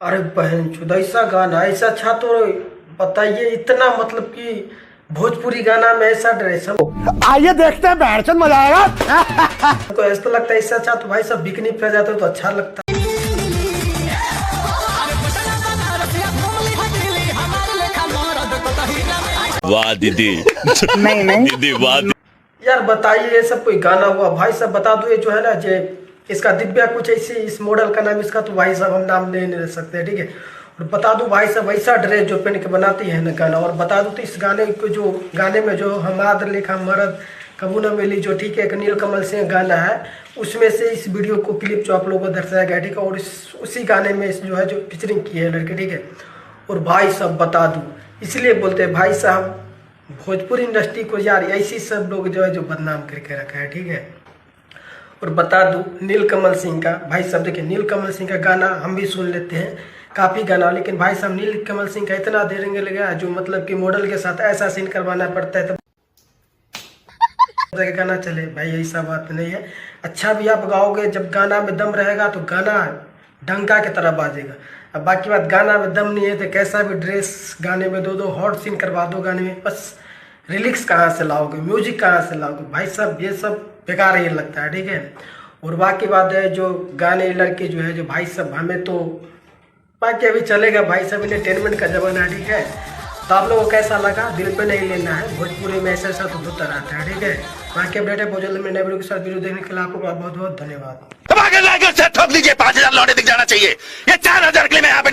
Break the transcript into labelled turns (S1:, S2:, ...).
S1: अरे बहन चुद ऐसा गाना ऐसा अच्छा तो बताइए। इतना मतलब कि भोजपुरी गाना में ऐसा ड्रेस
S2: आइए देखते हैं बहरचंद मजा आएगा।
S1: हमको ऐसा तो लगता है इससे अच्छा तो भाई सब बिकनी पे जाते तो अच्छा लगता।
S3: वाह दीदी।
S2: नहीं
S3: दीदी वाह।
S1: यार बताइए ये सब कोई गाना हुआ भाई सब बता दो। ये जो है ना जे इसका दिव्या कुछ ऐसी इस मॉडल का नाम इसका तो भाई साहब हम नाम ले नहीं सकते ठीक है। और बता दूं भाई साहब ऐसा ड्रेस जो पहन के बनाती है ना गाना। और बता दूं तो इस गाने को जो गाने में जो हमाद लिखा मरद कबू न मिली जो ठीक है एक नीलकमल सिंह गाना है उसमें से इस वीडियो को क्लिप जो आप लोगों को दर्शाया गया ठीक है। और उसी गाने में इस जो है जो फीचरिंग की है लड़के ठीक है। और भाई साहब बता दूं इसलिए बोलते हैं भाई साहब भोजपुरी इंडस्ट्री को यार ऐसी सब लोग जो है जो बदनाम करके रखा है ठीक है। और बता दूं नीलकमल सिंह का भाई साहब देखिए नीलकमल सिंह का गाना हम भी सुन लेते हैं काफ़ी गाना। लेकिन भाई साहब नीलकमल सिंह का इतना देरेंगे लगा जो मतलब कि मॉडल के साथ ऐसा सीन करवाना पड़ता है तो गाना चले भाई ऐसा बात नहीं है। अच्छा भी आप गाओगे जब गाना में दम रहेगा तो गाना डंका की तरह बाजेगा। अब बाकी बात गाना में दम नहीं है तो कैसा भी ड्रेस गाने में दो हॉट सीन करवा दो गाने में बस रिलिक्स कहाँ से लाओगे म्यूजिक कहाँ से लाओगे भाई साहब ये सब बेकार ही लगता है ठीक है। और बाकी बात है जो गाने लड़के जो है जो भाई साहब हमें तो बाकी अभी चलेगा भाई साहब एंटरटेनमेंट का जमाना है ठीक है। तो आप लोगों को कैसा लगा दिल पे नहीं लेना है भोजपुरी में ऐसा तो होता रहता है ठीक है। बाकी अपडेट है बहुत जल्द में नए वीडियो के साथ वीडियो देखने के लिए आपको बहुत बहुत धन्यवाद।
S3: ठोक दीजिए 5,000 लौटे दिख जाना चाहिए। ये 4,000 के लिए मैं यहाँ पे